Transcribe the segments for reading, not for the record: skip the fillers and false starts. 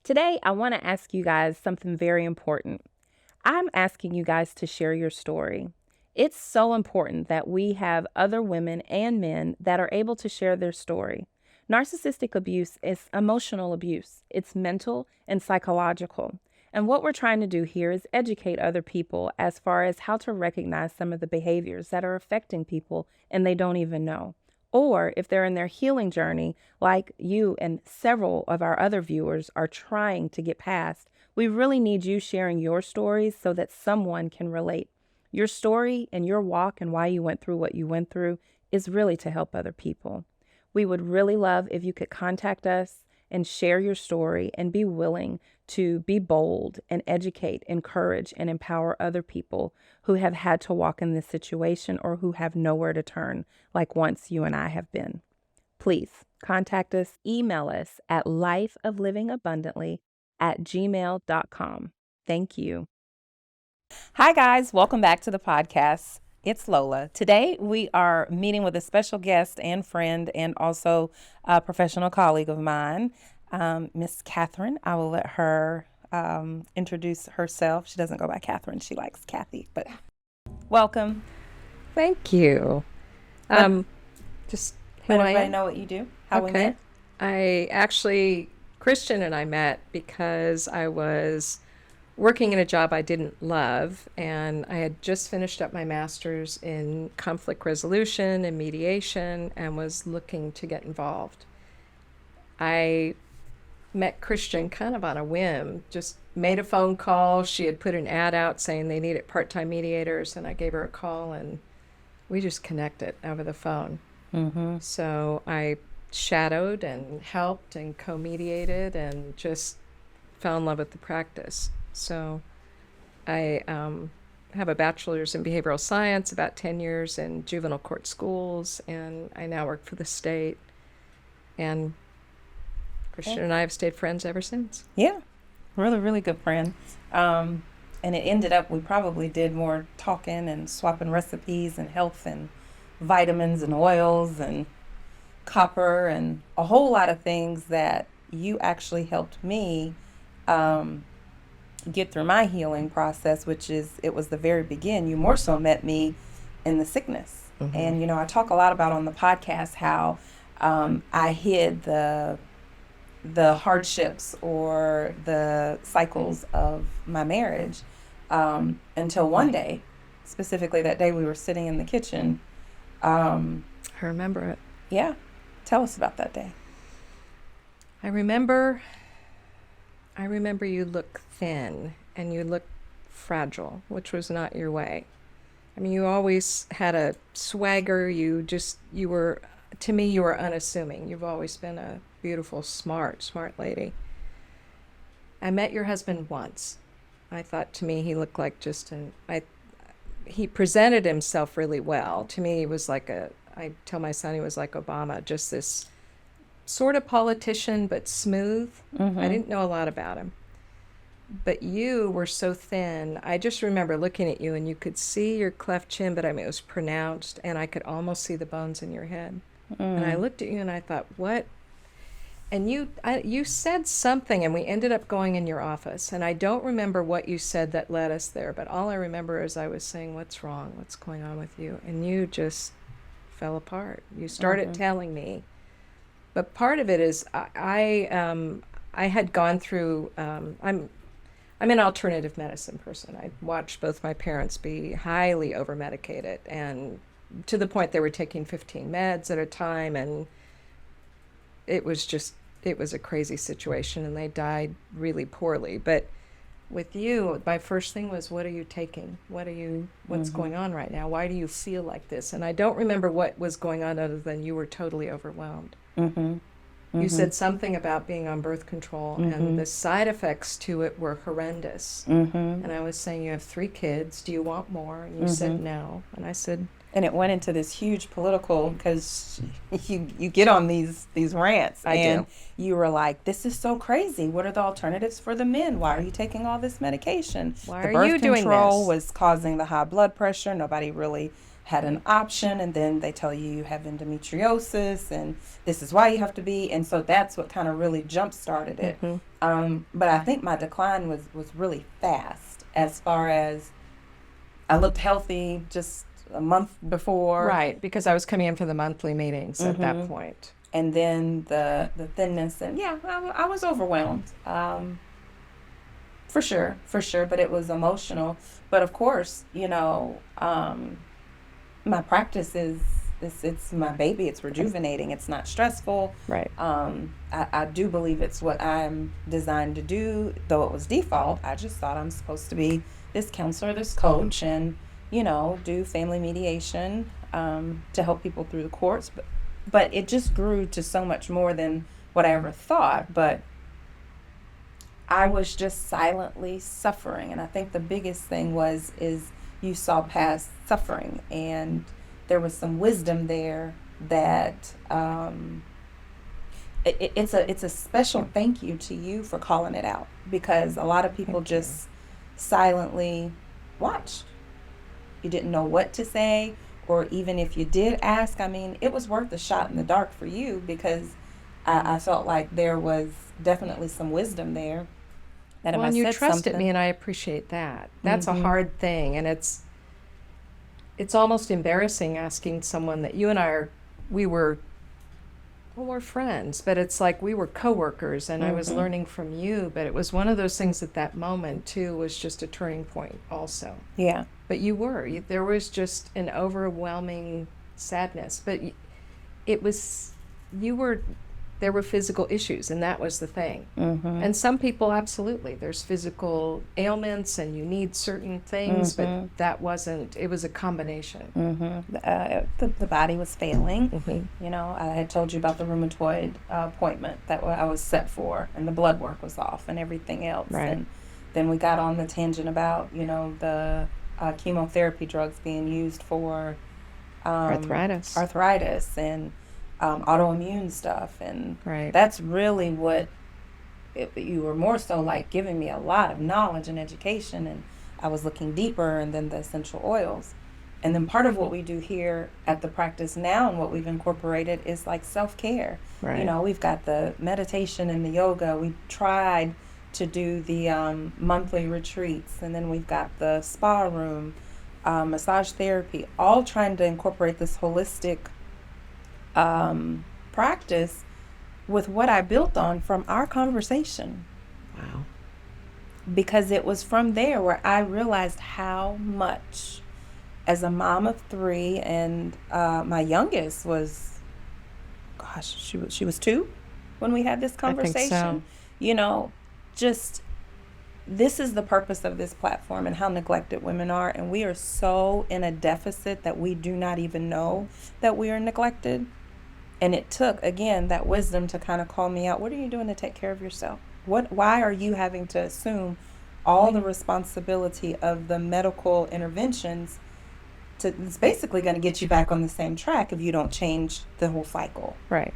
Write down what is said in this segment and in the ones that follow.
Today, I want to ask you guys something very important. I'm asking you guys to share your story. It's so important that we have other women and men that are able to share their story. Narcissistic abuse is emotional abuse. It's mental and psychological. And what we're trying to do here is educate other people as far as how to recognize some of the behaviors that are affecting people and they don't even know. Or if they're in their healing journey, like you and several of our other viewers are trying to get past, we really need you sharing your stories so that someone can relate. Your story and your walk and why you went through what you went through is really to help other people. We would really love if you could contact us and share your story and be willing to be bold and educate, encourage, and empower other people who have had to walk in this situation or who have nowhere to turn, like once you and I have been. Please contact us, email us at lifeoflivingabundantly@gmail.com. Thank you. Hi, guys. Welcome back to the podcast. It's Lola. Today, we are meeting with a special guest and friend and also a professional colleague of mine, Miss Catherine. I will let her introduce herself. She doesn't go by Catherine. She likes Kathy, but welcome. Thank you. Just let everybody know what you do, how we met. Christian and I met because I was working in a job I didn't love, and I had just finished up my master's in conflict resolution and mediation and was looking to get involved. I met Christian kind of on a whim, just made a phone call. She had put an ad out saying they needed part-time mediators, and I gave her a call, and we just connected over the phone. Mm-hmm. So I shadowed and helped and co-mediated and just fell in love with the practice. So I have a bachelor's in behavioral science, about 10 years in juvenile court schools, and I now work for the state. And Christian and I have stayed friends ever since. Yeah, really, really good friends. And it ended up, we probably did more talking and swapping recipes and health and vitamins and oils and copper and a whole lot of things that you actually helped me get through my healing process, which is, it was the very beginning. You more so met me in the sickness. Mm-hmm. And, you know, I talk a lot about on the podcast how I hid the hardships or the cycles of my marriage until one day, specifically that day we were sitting in the kitchen. I remember it. Yeah. Tell us about that day. I remember you look thin and you look fragile, which was not your way. I mean, you always had a swagger. To me, you were unassuming. You've always been a beautiful, smart lady. I met your husband once. I thought to me he looked like he presented himself really well. To me, he was like I tell my son he was like Obama, just this sort of politician, but smooth. Mm-hmm. I didn't know a lot about him. But you were so thin. I just remember looking at you and you could see your cleft chin, but I mean, it was pronounced and I could almost see the bones in your head. And I looked at you and I thought, what? And you said something and we ended up going in your office. And I don't remember what you said that led us there, but all I remember is I was saying, what's wrong? What's going on with you? And you just fell apart. You started telling me. But part of it is I had gone through, I'm an alternative medicine person. I watched both my parents be highly over-medicated and to the point they were taking 15 meds at a time, and it was a crazy situation, and they died really poorly. But with you, my first thing was, what are you taking? What's going on right now? Why do you feel like this? And I don't remember what was going on other than you were totally overwhelmed. Mm-hmm. Mm-hmm. You said something about being on birth control, and the side effects to it were horrendous. Mm-hmm. And I was saying, you have 3 kids. Do you want more? And you said no. And I said... And it went into this huge political, because you get on these rants. And you were like, this is so crazy. What are the alternatives for the men? Why are you taking all this medication? Why are you doing this? The birth control was causing the high blood pressure. Nobody really had an option, and then they tell you you have endometriosis and this is why you have to be. And so that's what kind of really jump started it. But I think my decline was really fast, as far as I looked healthy just a month before. Right, because I was coming in for the monthly meetings at that point. And then the thinness, and I was overwhelmed. For sure. But it was emotional. But of course, my practice it's my baby. It's rejuvenating. It's not stressful. Right. I do believe it's what I'm designed to do, though it was default. I just thought I'm supposed to be this counselor, this coach, and, do family mediation to help people through the courts. But it just grew to so much more than what I ever thought. But I was just silently suffering. And I think the biggest thing is you saw past suffering, and there was some wisdom there that it's a special thank you to you for calling it out, because a lot of people just silently watched. You didn't know what to say, or even if you did ask, it was worth a shot in the dark for you, because I felt like there was definitely some wisdom there. That well, if and I you said trusted something, me, and I appreciate that. That's a hard thing, and it's almost embarrassing asking someone that you and we're friends, but it's like we were coworkers, and I was learning from you. But it was one of those things at that moment too was just a turning point, also. Yeah. But there was just an overwhelming sadness. But there were physical issues, and that was the thing. And some people, absolutely, there's physical ailments and you need certain things, but that wasn't, it was a combination. The body was failing. I had told you about the rheumatoid appointment that I was set for, and the blood work was off and everything else. Right. And then we got on the tangent about, the chemotherapy drugs being used for arthritis and autoimmune stuff, and right. That's really what you were more so like giving me a lot of knowledge and education, and I was looking deeper, and then the essential oils. And then part of what we do here at the practice now and what we've incorporated is like self-care. Right. We've got the meditation and the yoga. We tried to do the monthly retreats, and then we've got the spa room, massage therapy, all trying to incorporate this holistic practice with what I built on from our conversation. Wow. Because it was from there where I realized how much, as a mom of 3, and my youngest was, she was 2 when we had this conversation. I think so. Just this is the purpose of this platform and how neglected women are, and we are so in a deficit that we do not even know that we are neglected. And it took, again, that wisdom to kind of call me out. What are you doing to take care of yourself? Why are you having to assume all the responsibility of the medical interventions? It's basically going to get you back on the same track if you don't change the whole cycle. Right.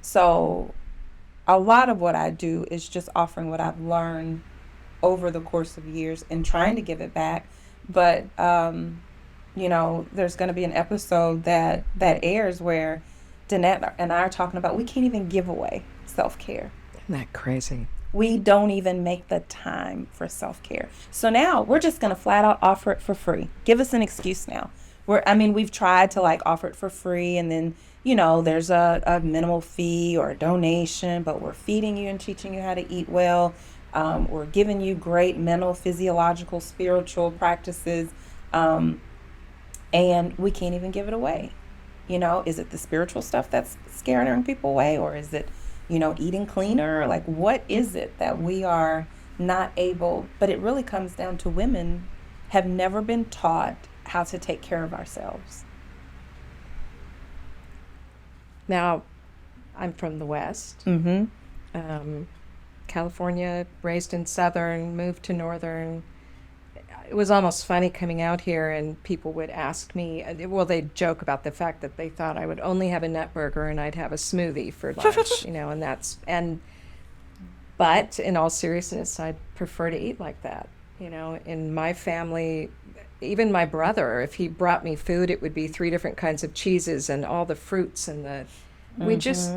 So a lot of what I do is just offering what I've learned over the course of years and trying to give it back. But there's going to be an episode that airs where Danette and I are talking about we can't even give away self-care. Isn't that crazy? We don't even make the time for self-care. So now we're just going to flat out offer it for free. Give us an excuse now. We've tried to offer it for free, and then, there's a minimal fee or a donation, but we're feeding you and teaching you how to eat well. We're giving you great mental, physiological, spiritual practices. And we can't even give it away. Is it the spiritual stuff that's scaring people away, or is it, eating cleaner? What is it that we are not able? But it really comes down to women have never been taught how to take care of ourselves. Now, I'm from the West. California, raised in Southern, moved to Northern. It was almost funny coming out here, and people would ask me, they'd joke about the fact that they thought I would only have a nut burger and I'd have a smoothie for lunch, but in all seriousness, I'd prefer to eat like that. In my family, even my brother, if he brought me food, it would be 3 different kinds of cheeses and all the fruits and we just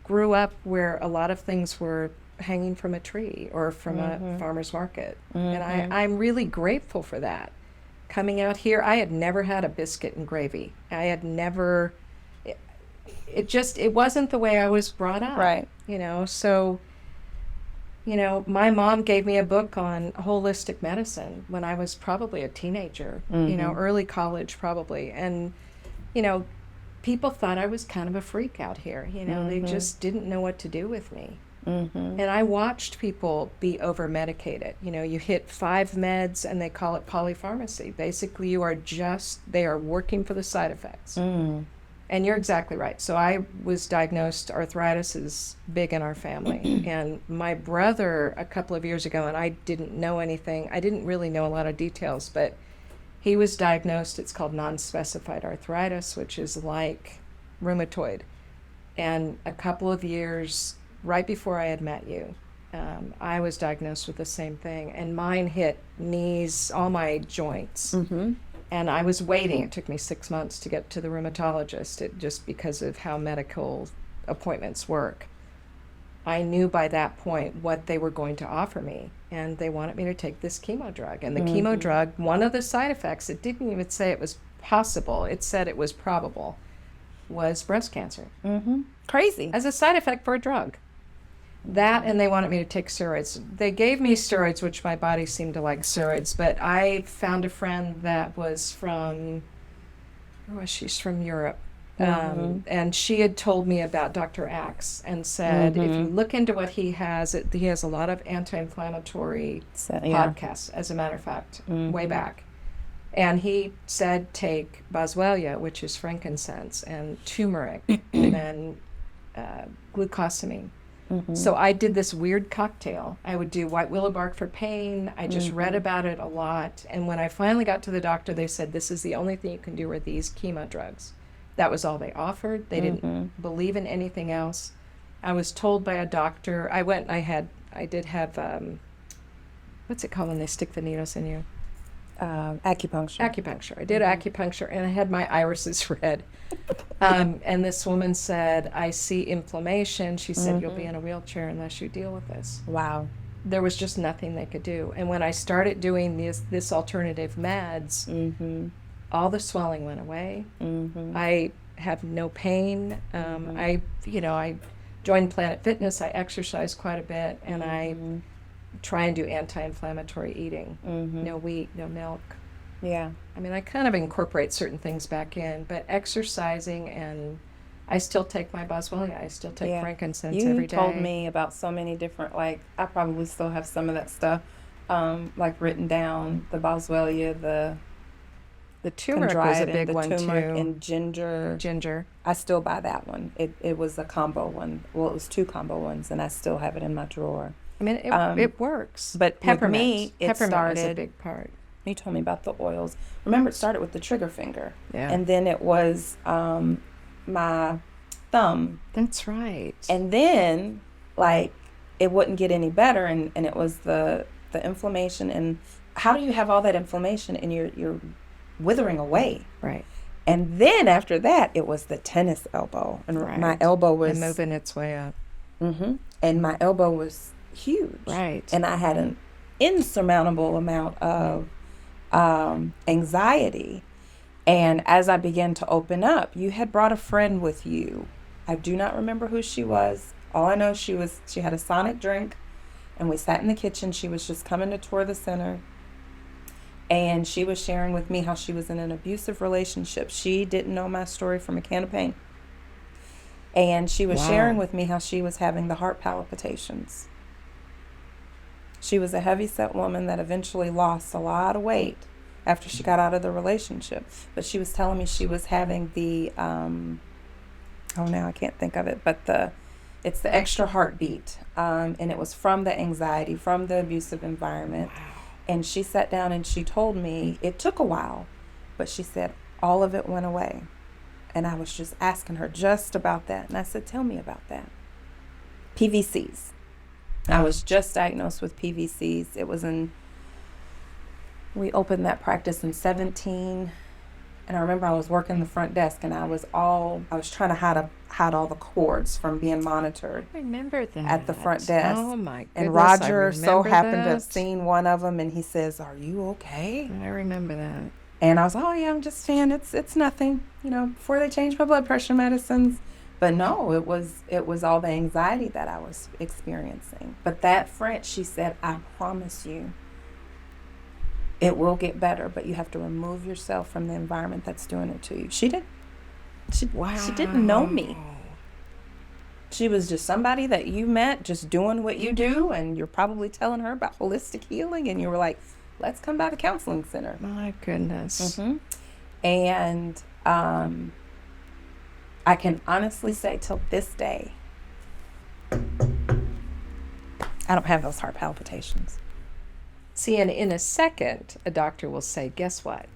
grew up where a lot of things were hanging from a tree or from a farmer's market. And I'm really grateful for that. Coming out here, I had never had a biscuit and gravy. I had never, it wasn't the way I was brought up. Right. So, my mom gave me a book on holistic medicine when I was probably a teenager, early college probably. And, people thought I was kind of a freak out here. They just didn't know what to do with me. And I watched people be over-medicated. You hit 5 meds and they call it polypharmacy. Basically, they are working for the side effects. And you're exactly right. So I was diagnosed, arthritis is big in our family. And my brother, a couple of years ago, and I didn't know anything, I didn't really know a lot of details, but he was diagnosed, it's called non-specified arthritis, which is like rheumatoid. And a couple of years right before I had met you, I was diagnosed with the same thing. And mine hit knees, all my joints. And I was waiting. It took me 6 months to get to the rheumatologist, just because of how medical appointments work. I knew by that point what they were going to offer me, and they wanted me to take this chemo drug. And the chemo drug, one of the side effects, it didn't even say it was possible, it said it was probable, was breast cancer. Crazy. As a side effect for a drug. That, and they wanted me to take steroids. They gave me steroids, which my body seemed to like steroids, but I found a friend that was from, she's from Europe. And she had told me about Dr. Axe and said, if you look into what he has a lot of anti-inflammatory podcasts, as a matter of fact, way back. And he said, take boswellia, which is frankincense, and turmeric, and glucosamine. So I did this weird cocktail. I would do white willow bark for pain. I just read about it a lot. And when I finally got to the doctor, they said, this is the only thing you can do are these chemo drugs. That was all they offered. They didn't believe in anything else. I was told by a doctor, I did have, what's it called when they stick the needles in you? Acupuncture. I did acupuncture, and I had my irises read. And this woman said, I see inflammation. She said, you'll be in a wheelchair unless you deal with this. Wow. There was just nothing they could do. And when I started doing this alternative meds, all the swelling went away. I have no pain. I joined Planet Fitness. I exercise quite a bit, and I try and do anti-inflammatory eating. No wheat, no milk. Yeah. I mean, I kind of incorporate certain things back in, but exercising, and I still take my boswellia. I still take frankincense every day. You told me about so many different, I probably still have some of that stuff, written down, the boswellia, the turmeric was a big one too. And ginger. Ginger. I still buy that one. It was a combo one. Well, it was 2 combo ones, and I still have it in my drawer. I mean, it works. But peppermint. With me, Peppermint was a big part. You told me about the oils. Remember, it started with the trigger finger. Yeah. And then it was my thumb. That's right. And then, it wouldn't get any better, and it was the inflammation. And how do you have all that inflammation and you're withering away? Right. And then after that, it was the tennis elbow. And my elbow was... And moving its way up. And my elbow was huge. Right. And I had an insurmountable amount of anxiety. And as I began to open up, you had brought a friend with you. I do not remember who she was. All I know, she had a Sonic drink, and we sat in the kitchen. She was just coming to tour the center. And she was sharing with me how she was in an abusive relationship. She didn't know my story from a can of paint. And she was sharing with me how she was having the heart palpitations. She was a heavy-set woman that eventually lost a lot of weight after she got out of the relationship. But she was telling me she was having the, now I can't think of it, but it's the extra heartbeat. And it was from the anxiety, from the abusive environment. Wow. And she sat down and she told me, it took a while, but she said all of it went away. And I was just asking her just about that. And I said, tell me about that. PVCs. I was just diagnosed with PVCs. It was in We opened that practice in 17. And I remember I was working the front desk, and I was trying to hide all the cords from being monitored. I remember that. At the front desk. Oh my goodness. And Roger so happened to have that. seen one of them, and he says, "Are you okay?" I remember that. And I was, "Oh yeah, I'm just saying it's nothing, before they changed my blood pressure medicines." But no, it was all the anxiety that I was experiencing. But that French, she said, "I promise you, it will get better, but you have to remove yourself from the environment that's doing it to you." She didn't know me. She was just somebody that you met just doing what you do, and you're probably telling her about holistic healing, and you were like, "Let's come by the counseling center." My goodness. Mm-hmm. And I can honestly say till this day, I don't have those heart palpitations. See, and in a second, a doctor will say, guess what?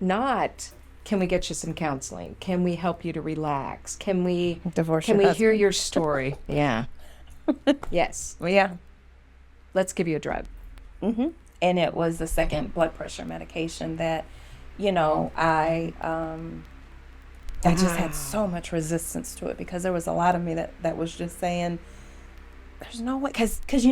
Not, can we get you some counseling? Can we help you to relax? Can we hear your story? Yeah. Yes. Well, yeah. Let's give you a drug. Mm-hmm. And it was the second blood pressure medication that, I just had so much resistance to it, because there was a lot of me that was just saying, there's no way, because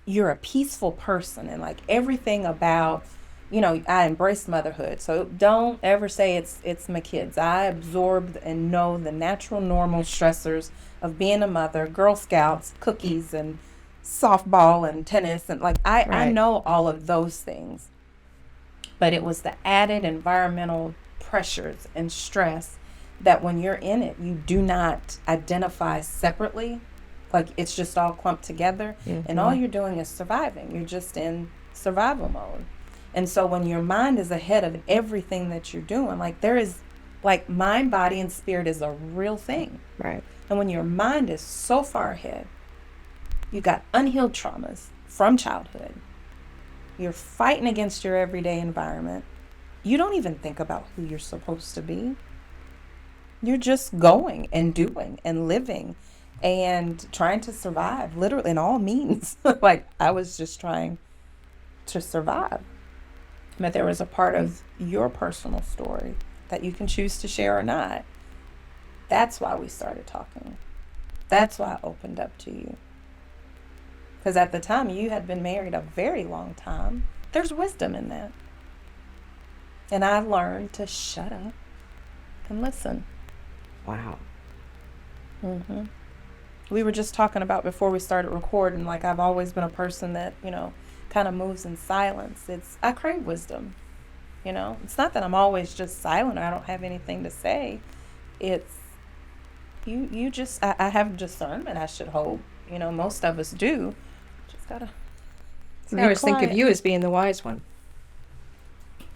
you're a peaceful person, and everything about, I embraced motherhood. So don't ever say it's my kids. I absorbed and know the natural, normal stressors of being a mother, Girl Scouts, cookies, and softball and tennis. And I know all of those things. But it was the added environmental pressures and stress that when you're in it, you do not identify separately. It's just all clumped together, and all you're doing is surviving. You're just in survival mode. And so when your mind is ahead of everything that you're doing, there is, mind, body, and spirit is a real thing. Right. And when your mind is so far ahead, you got unhealed traumas from childhood. You're fighting against your everyday environment. You don't even think about who you're supposed to be. You're just going and doing and living and trying to survive, literally in all means. I was just trying to survive. But there was a part of your personal story that you can choose to share or not. That's why we started talking. That's why I opened up to you. Because at the time, you had been married a very long time. There's wisdom in that. And I learned to shut up and listen. Wow. Mm-hmm. We were just talking about before we started recording, I've always been a person that, kind of moves in silence. I crave wisdom. It's not that I'm always just silent or I don't have anything to say. It's, you just, I have discernment, I should hope. Most of us do. Just gotta. I always think of you as being the wise one.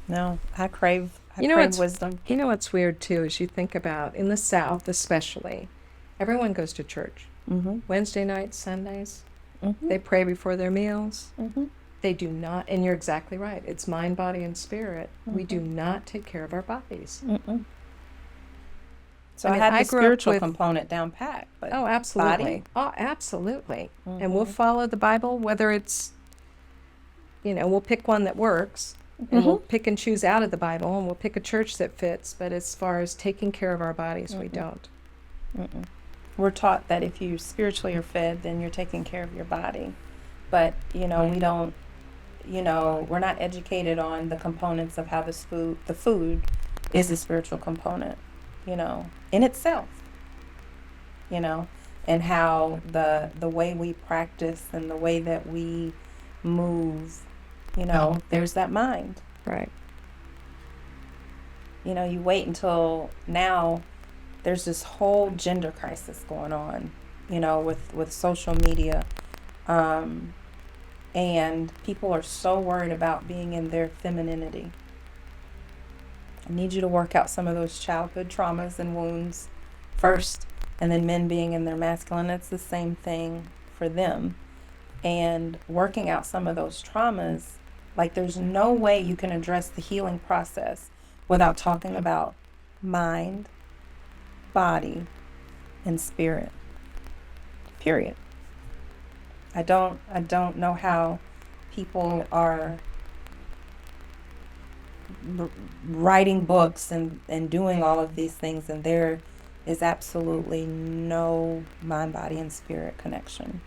No, I crave wisdom. You know what's weird too is you think about in the South especially, everyone goes to church. Mm-hmm. Wednesday nights, Sundays. Mm-hmm. They pray before their meals. Mm-hmm. They do not, and you're exactly right. It's mind, body, and spirit. Mm-hmm. We do not take care of our bodies. Mm-mm. So I had the spiritual component down pat. But oh, absolutely. Body? Oh, absolutely. Mm-hmm. And we'll follow the Bible, whether it's, we'll pick one that works, and we'll pick and choose out of the Bible, and we'll pick a church that fits. But as far as taking care of our bodies, we don't. Mm-mm. We're taught that if you spiritually are fed, then you're taking care of your body. But, we don't, we're not educated on the components of how the food is a spiritual component, in itself, and how the way we practice and the way that we move, there's that mind. Right. You wait until now. There's this whole gender crisis going on, with social media. And people are so worried about being in their femininity. I need you to work out some of those childhood traumas and wounds first, and then men being in their masculine. It's the same thing for them. And working out some of those traumas, there's no way you can address the healing process without talking about mind, body, and spirit. Period. I don't know how people are writing books and doing all of these things, and there is absolutely no mind, body, and spirit connection.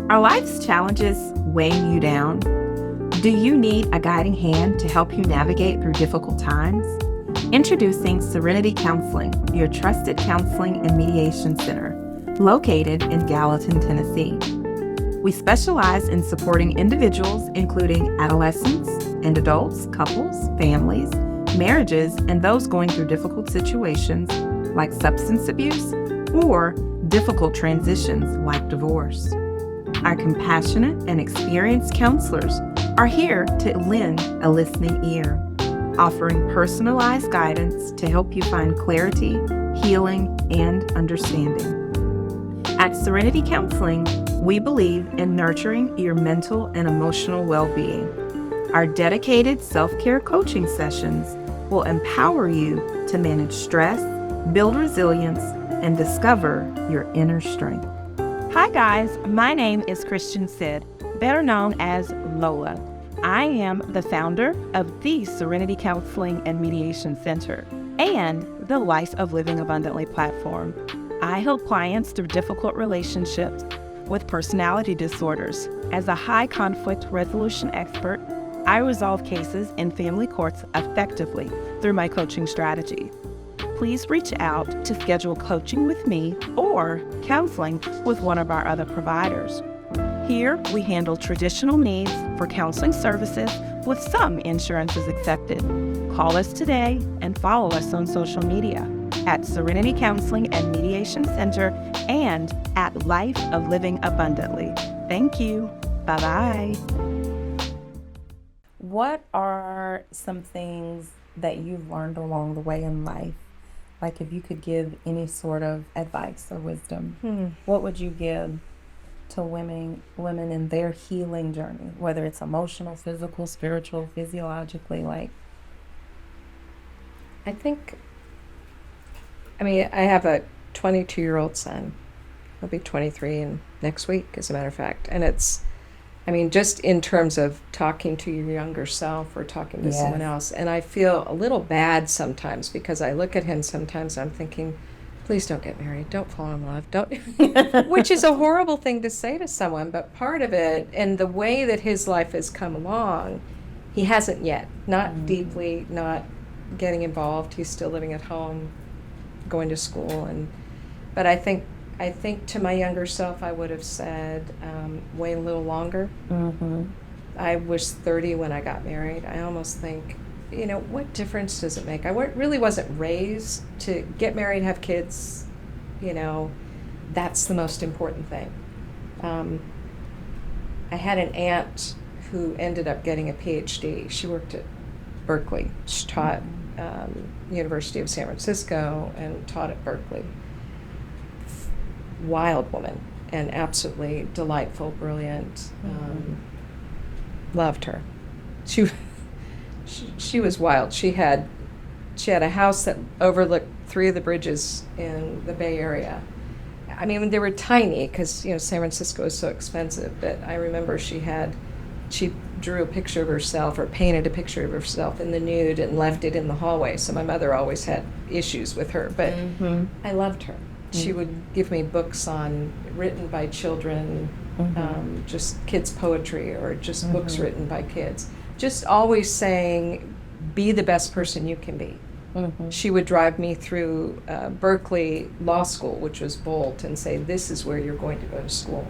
Are life's challenges weighing you down? Do you need a guiding hand to help you navigate through difficult times? Introducing Serenity Counseling, your trusted counseling and mediation center, located in Gallatin, Tennessee. We specialize in supporting individuals, including adolescents and adults, couples, families, marriages, and those going through difficult situations like substance abuse or difficult transitions like divorce. Our compassionate and experienced counselors are here to lend a listening ear, offering personalized guidance to help you find clarity, healing, and understanding. At Serenity Counseling, we believe in nurturing your mental and emotional well-being. Our dedicated self-care coaching sessions will empower you to manage stress, build resilience, and discover your inner strength. Hi guys, my name is CHRISTIANCID, better known as Lola. I am the founder of the Serenity Counseling and Mediation Center and the Life of Living Abundantly platform. I help clients through difficult relationships with personality disorders. As a high conflict resolution expert, I resolve cases in family courts effectively through my coaching strategy. Please reach out to schedule coaching with me or counseling with one of our other providers. Here, we handle traditional needs for counseling services with some insurances accepted. Call us today and follow us on social media at Serenity Counseling and Mediation Center and at Life of Living Abundantly. Thank you. Bye-bye. What are some things that you've learned along the way in life? Like if you could give any sort of advice or wisdom, what would you give to women in their healing journey, whether it's emotional, physical, spiritual, physiologically, like? I have a 22-year-old son. He'll be 23 next week, as a matter of fact. And just in terms of talking to your younger self or talking to someone else. And I feel a little bad sometimes because I look at him sometimes, I'm thinking, please don't get married. Don't fall in love. Don't, which is a horrible thing to say to someone. But part of it, and the way that his life has come along, he hasn't yet. Not deeply, not getting involved. He's still living at home, going to school. But I think to my younger self, I would have said, wait a little longer. Mm-hmm. I was 30 when I got married. I almost think, what difference does it make? I really wasn't raised to get married, have kids. That's the most important thing. I had an aunt who ended up getting a PhD. She worked at Berkeley. She taught University of San Francisco and taught at Berkeley. Wild woman and absolutely delightful, brilliant. Loved her. She was wild. She had a house that overlooked 3 of the bridges in the Bay Area. They were tiny because San Francisco is so expensive. But I remember she drew a picture of herself or painted a picture of herself in the nude and left it in the hallway. So my mother always had issues with her, but I loved her. She would give me books written by children, just kids' poetry or just books written by kids. Just always saying, be the best person you can be. She would drive me through Berkeley Law School, which was Bolt, and say, this is where you're going to go to school.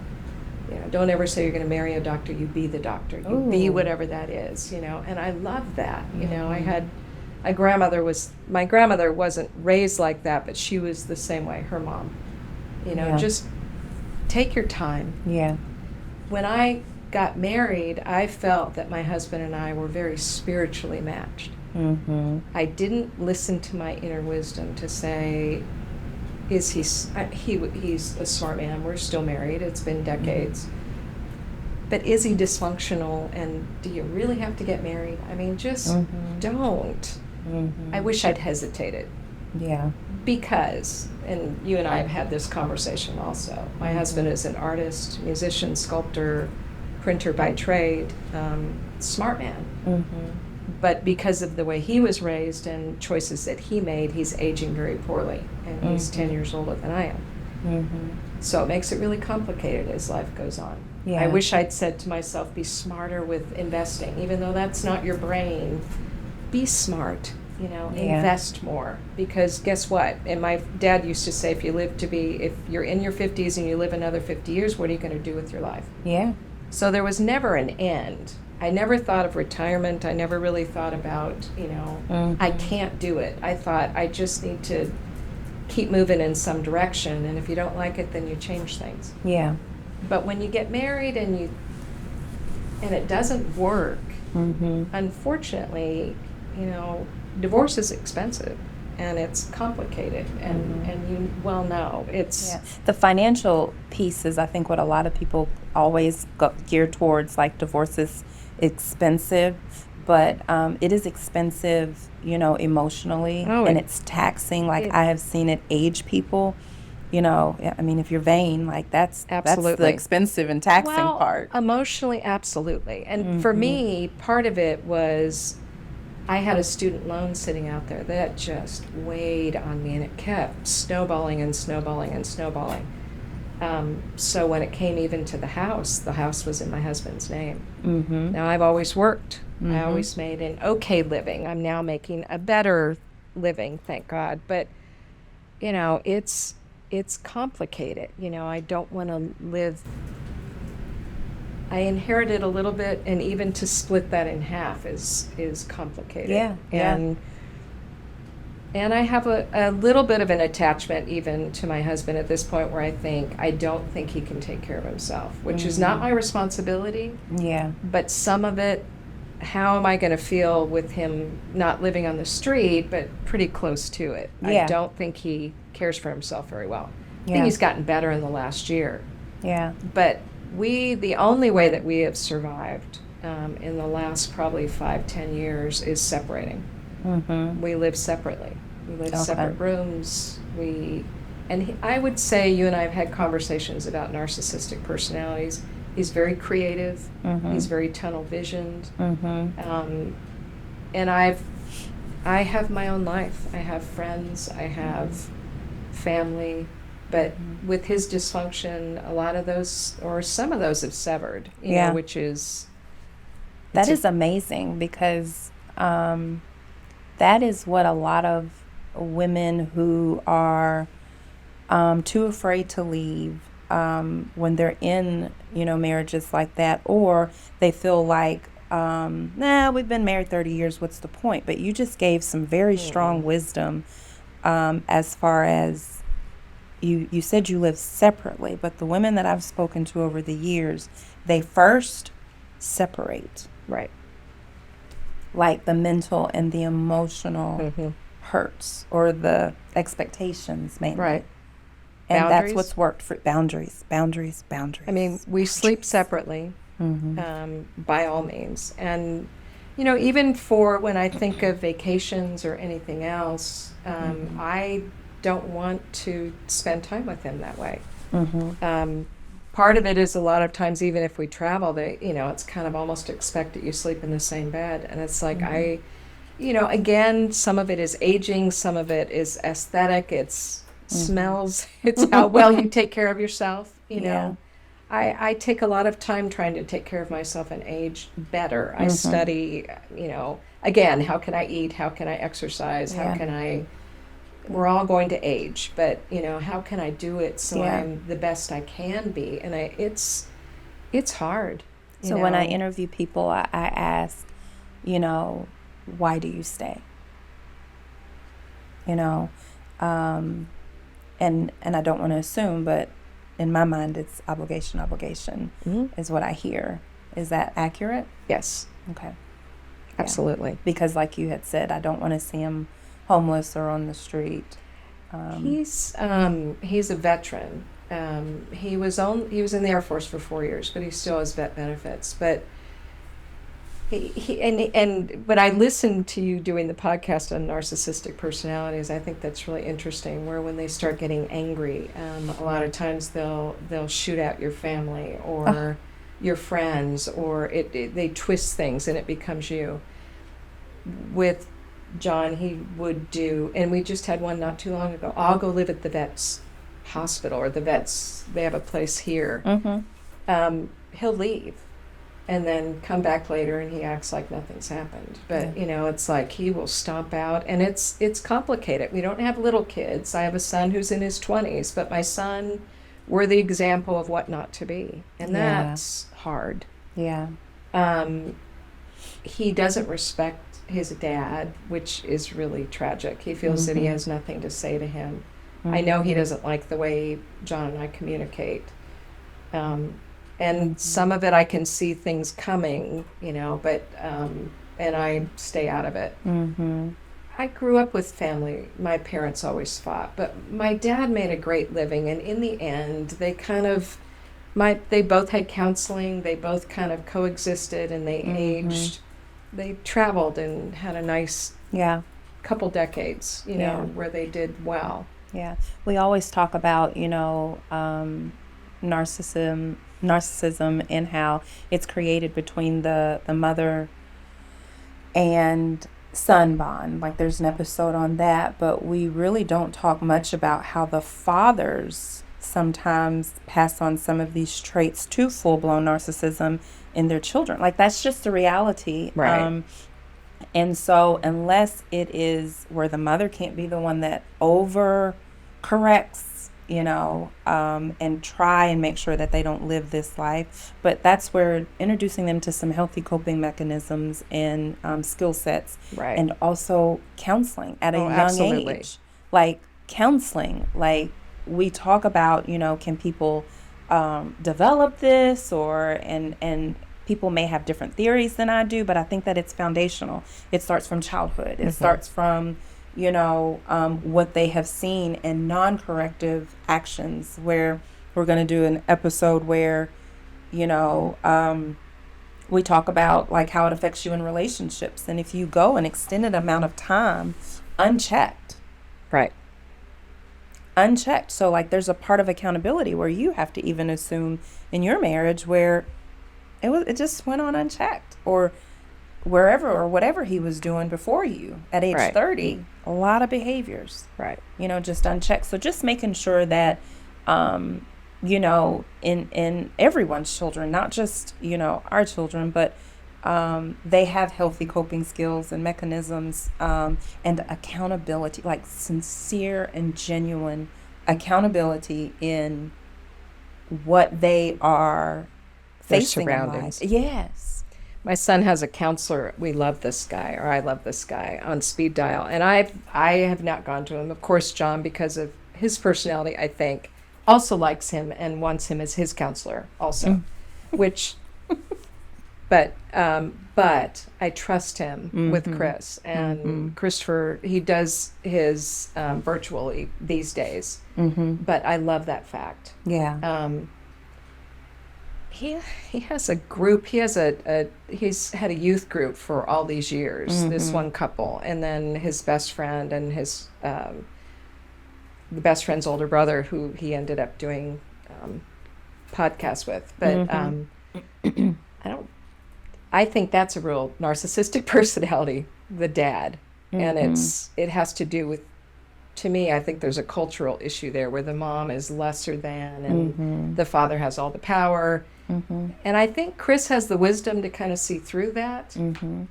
Don't ever say you're going to marry a doctor. You be the doctor. You be whatever that is, And I love that. I had my grandmother wasn't raised like that, but she was the same way, her mom. Just take your time. Yeah. When I got married, I felt that my husband and I were very spiritually matched. I didn't listen to my inner wisdom to say, he's a smart man. We're still married. It's been decades. but is he dysfunctional, and do you really have to get married? I mean, just don't. I wish I'd hesitated. Yeah. Because, and you and I have had this conversation also, my husband is an artist, musician, sculptor, printer by trade, smart man. But because of the way he was raised and choices that he made, he's aging very poorly, and he's 10 years older than I am. So it makes it really complicated as life goes on. Yeah. I wish I'd said to myself, be smarter with investing, even though that's not your brain. Be smart, invest more. Because guess what? And my dad used to say, if you're in your 50s and you live another 50 years, what are you going to do with your life? Yeah. So there was never an end. I never thought of retirement. I never really thought about, I can't do it. I thought I just need to keep moving in some direction, and if you don't like it, then you change things. Yeah. But when you get married and it doesn't work, unfortunately, divorce is expensive and it's complicated, and you well know it's the financial piece is, I think, what a lot of people always gear towards. Like, divorce is expensive, but it is expensive, emotionally, and it's taxing. Like, I have seen it age people. I mean, if you're vain, like that's the expensive and taxing part. Emotionally, absolutely. And for me, part of it was I had a student loan sitting out there that just weighed on me, and it kept snowballing and snowballing and snowballing. So when it came even to the house was in my husband's name. Now, I've always worked. I always made an okay living. I'm now making a better living, thank God. But, it's complicated. I don't want to live. I inherited a little bit, and even to split that in half is complicated. Yeah. And I have a little bit of an attachment even to my husband at this point, where I don't think he can take care of himself, which is not my responsibility. Yeah. But some of it, how am I going to feel with him not living on the street, but pretty close to it? Yeah. I don't think he cares for himself very well. I Yeah. think he's gotten better in the last year. Yeah. But the only way that we have survived in the last probably 5-10 years is separating. We live separately. We live separate rooms. I would say you and I have had conversations about narcissistic personalities. He's very creative. He's very tunnel visioned. And I have my own life. I have friends. I have family. But with his dysfunction, a lot of those, or some of those, have severed. You know, which is that is amazing, because that is what a lot of women who are too afraid to leave when they're in, marriages like that, or they feel like, we've been married 30 years, what's the point? But you just gave some very strong wisdom as far as you said you live separately, but the women that I've spoken to over the years, they first separate. Right. Like the mental and the emotional hurts, or the expectations mainly. Right. And Boundaries. that's what's worked for boundaries. I mean, we sleep separately, by all means. And, even for when I think of vacations or anything else, I don't want to spend time with him that way. Part of it is, a lot of times, even if we travel, it's kind of almost expect that you sleep in the same bed. And it's like, again, some of it is aging, some of it is aesthetic, it's smells, it's how well you take care of yourself. I take a lot of time trying to take care of myself and age better. I study, again, how can I eat? How can I exercise? How can I, we're all going to age, but how can I do it so I'm the best I can be? And it's hard. So when I interview people, I ask, why do you stay? And I don't want to assume, but in my mind, it's obligation is what I hear. Is that accurate? Yes. Okay. Absolutely. Because like you had said, I don't want to see him homeless or on the street. He's a veteran, He was in the Air Force for 4 years, but he still has vet benefits. But when I listened to you doing the podcast on narcissistic personalities, I think that's really interesting. Where when they start getting angry, a lot of times they'll shoot out your family or your friends, or they twist things and it becomes you. With John, he would do, and we just had one not too long ago. I'll go live at the vet's hospital, or the vets. They have a place here. Mm-hmm. He'll leave and then come back later and he acts like nothing's happened. But it's like he will stomp out, and it's complicated. We don't have little kids. I have a son who's in his 20s, but my son, we're the example of what not to be, and that's hard. Yeah. He doesn't respect his dad, which is really tragic. He feels that he has nothing to say to him. I know he doesn't like the way John and I communicate. And some of it I can see things coming, but, and I stay out of it. Mm-hmm. I grew up with family. My parents always fought, but my dad made a great living. And in the end, they they both had counseling. They both kind of coexisted, and they aged. They traveled and had a nice couple decades, where they did well. Yeah. We always talk about, narcissism and how it's created between the mother and son bond. Like there's an episode on that, but we really don't talk much about how the fathers sometimes pass on some of these traits to full-blown narcissism in their children. Like that's just the reality. Right. And so unless it is where the mother can't be the one that over corrects, and try and make sure that they don't live this life, but that's where introducing them to some healthy coping mechanisms and skill sets, and also counseling at a young age. Like counseling, like we talk about, can people develop this, and people may have different theories than I do, but I think that it's foundational. It starts from childhood. It starts from, what they have in in non-corrective actions, where we're going to do an episode where, we talk about like how it affects you in relationships. And if you go an extended amount of time unchecked. Right. Unchecked. So like there's a part of accountability where you have to even assume in your marriage where it just went on unchecked, or wherever or whatever he was doing before you at age 30, a lot of behaviors, just unchecked. So just making sure that, in everyone's children, not just, our children, but they have healthy coping skills and mechanisms, and accountability, like sincere and genuine accountability in what they are facing their in surroundings. life. Yes. My son has a counselor. We love this guy, or I love this guy, on speed dial. And I have not gone to him. Of course, John, because of his personality, I think, also likes him and wants him as his counselor also, which, but I trust him with Chris. And Christopher, he does his virtually these days, but I love that fact. Yeah. He has a group. He's had a youth group for all these years. This one couple, and then his best friend and his the best friend's older brother, who he ended up doing podcasts with. But I think that's a real narcissistic personality, the dad, and it has to do with. To me, I think there's a cultural issue there where the mom is lesser than, and the father has all the power. And I think Chris has the wisdom to kind of see through that,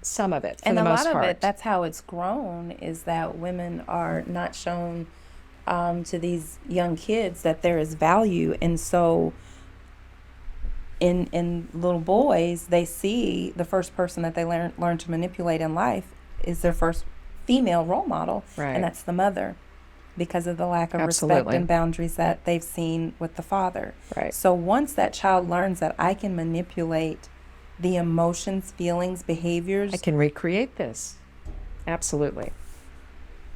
some of it, for the most part. And a lot of it, that's how it's grown, is that women are not shown to these young kids that there is value. And so in little boys, they see the first person that they learn to manipulate in life is their first female role model, and that's the mother, because of the lack of respect and boundaries that they've seen with the father. So once that child learns that I can manipulate the emotions, feelings, behaviors, I can recreate this. Absolutely.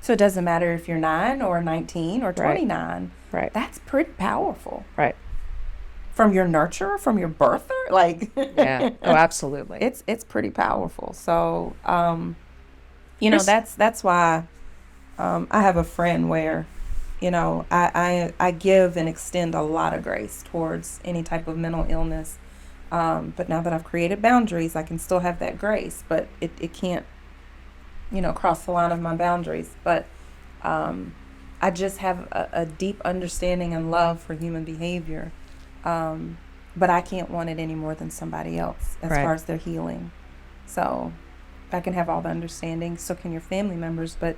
So it doesn't matter if you're 9 or 19 or 29. Right. That's pretty powerful. Right. From your nurturer, from your birther, like Yeah. Oh, absolutely. it's pretty powerful. So, that's why I have a friend where, I give and extend a lot of grace towards any type of mental illness. But now that I've created boundaries, I can still have that grace, but it can't, cross the line of my boundaries. But I just have a deep understanding and love for human behavior. But I can't want it any more than somebody else as Right. far as their healing. So I can have all the understanding, so can your family members, but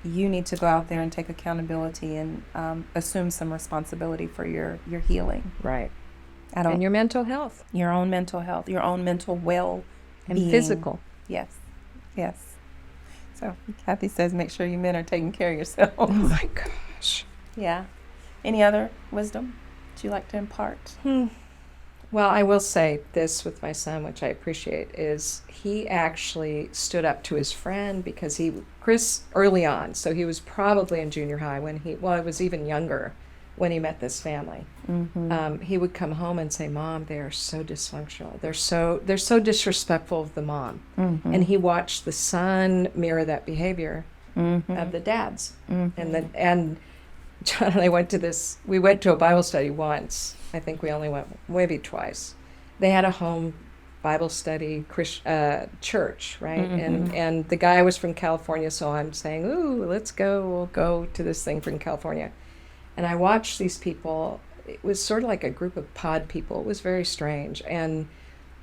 you need to go out there and take accountability and assume some responsibility for your healing. Right. And your mental health. Your own mental health, your own mental well-being. And physical. Yes. So Kathy says make sure you men are taking care of yourselves. Oh my gosh. Yeah. Any other wisdom that you like to impart? Well, I will say this with my son, which I appreciate, is he actually stood up to his friend because Chris, early on, so he was probably in junior high when he was even younger when he met this family. Mm-hmm. He would come home and say, "Mom, they are so dysfunctional. They're so disrespectful of the mom." Mm-hmm. And he watched the son mirror that behavior Mm-hmm. of the dads. Mm-hmm. And John and I we went to a Bible study once. I think we only went maybe twice. They had a home Bible study church, right? Mm-hmm. And the guy was from California, so I'm saying, "Ooh, we'll go to this thing from California." And I watched these people. It was sort of like a group of pod people. It was very strange.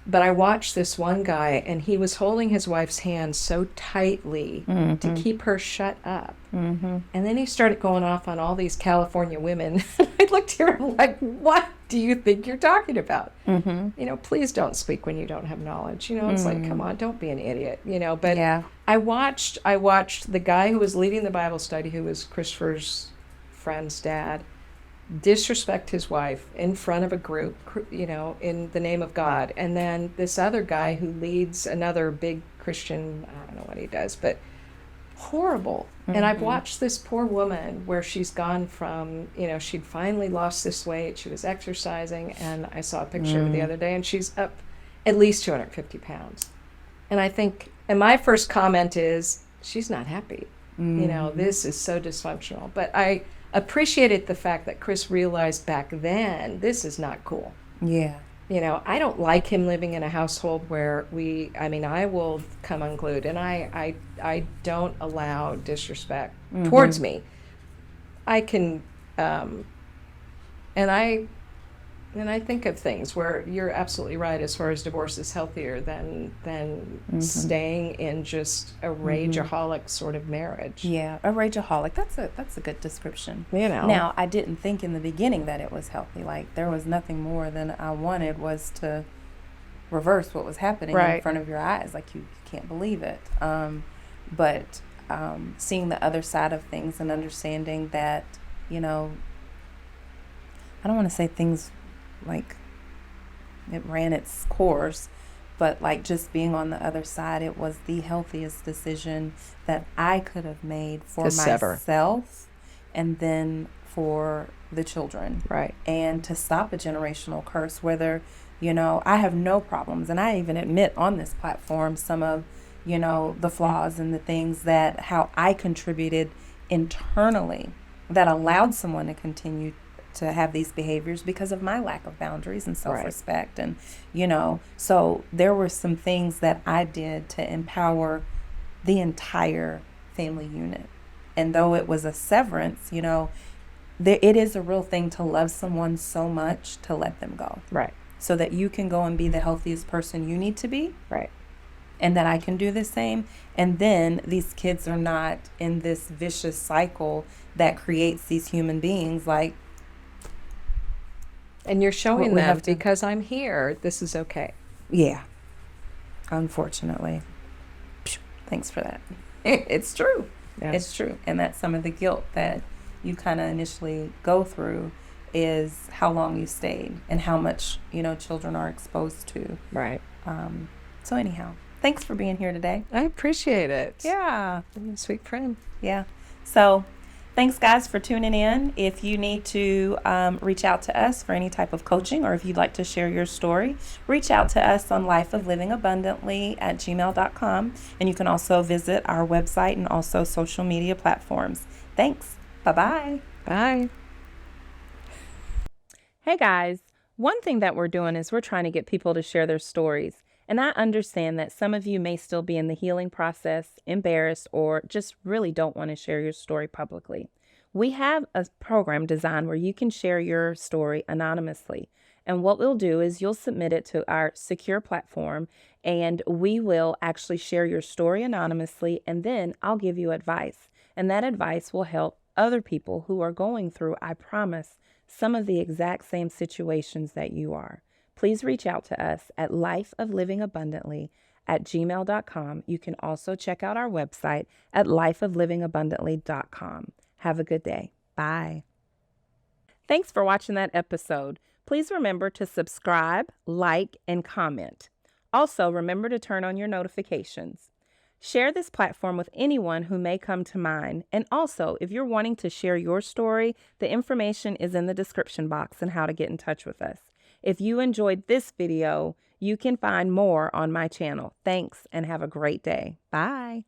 But I watched this one guy, and he was holding his wife's hand so tightly to keep her shut up. Mm-hmm. And then he started going off on all these California women. I looked at him like, "What do you think you're talking about? Mm-hmm. Please don't speak when you don't have knowledge." It's like, come on, don't be an idiot. But Yeah. I watched the guy who was leading the Bible study, who was Christopher's friend's dad, disrespect his wife in front of a group, in the name of God. And then this other guy who leads another big Christian, I don't know what he does, but horrible. And I've watched this poor woman where she's gone from, she'd finally lost this weight. She was exercising, and I saw a picture of her the other day, and she's up at least 250 pounds. And I think, and my first comment is, she's not happy. This is so dysfunctional. But I appreciated the fact that Chris realized back then, this is not cool. Yeah. I don't like him living in a household where I will come unglued, and I don't allow disrespect towards me. I can, and I think of things where you're absolutely right as far as divorce is healthier than staying in just a rageaholic sort of marriage. Yeah, a rageaholic. That's a good description. Now, I didn't think in the beginning that it was healthy. Like, there was nothing more than I wanted was to reverse what was happening in front of your eyes. Like, you can't believe it. But seeing the other side of things and understanding that, I don't want to say things like it ran its course, but like just being on the other side, it was the healthiest decision that I could have made for myself and then for the children. Right. And to stop a generational curse, whether, I have no problems. And I even admit on this platform some of, the flaws and the things how I contributed internally that allowed someone to continue to have these behaviors because of my lack of boundaries and self-respect. And, so there were some things that I did to empower the entire family unit. And though it was a severance, it is a real thing to love someone so much to let them go. Right. So that you can go and be the healthiest person you need to be. Right. And that I can do the same. And then these kids are not in this vicious cycle that creates these human beings like, and you're showing them, because I'm here, this is okay. Yeah. Unfortunately. Thanks for that. It's true. Yes. It's true. And that's some of the guilt that you kind of initially go through is how long you stayed and how much, children are exposed to. Right. So anyhow, thanks for being here today. I appreciate it. Yeah. You're a sweet friend. Yeah. So Thanks, guys, for tuning in. If you need to reach out to us for any type of coaching, or if you'd like to share your story, reach out to us on lifeoflivingabundantly@gmail.com. And you can also visit our website and also social media platforms. Thanks. Bye-bye. Bye. Hey, guys. One thing that we're doing is we're trying to get people to share their stories. And I understand that some of you may still be in the healing process, embarrassed, or just really don't want to share your story publicly. We have a program designed where you can share your story anonymously. And what we'll do is you'll submit it to our secure platform, and we will actually share your story anonymously, and then I'll give you advice. And that advice will help other people who are going through, I promise, some of the exact same situations that you are. Please reach out to us at lifeoflivingabundantly@gmail.com. You can also check out our website at lifeoflivingabundantly.com. Have a good day. Bye. Thanks for watching that episode. Please remember to subscribe, like, and comment. Also, remember to turn on your notifications. Share this platform with anyone who may come to mind. And also, if you're wanting to share your story, the information is in the description box and how to get in touch with us. If you enjoyed this video, you can find more on my channel. Thanks and have a great day. Bye.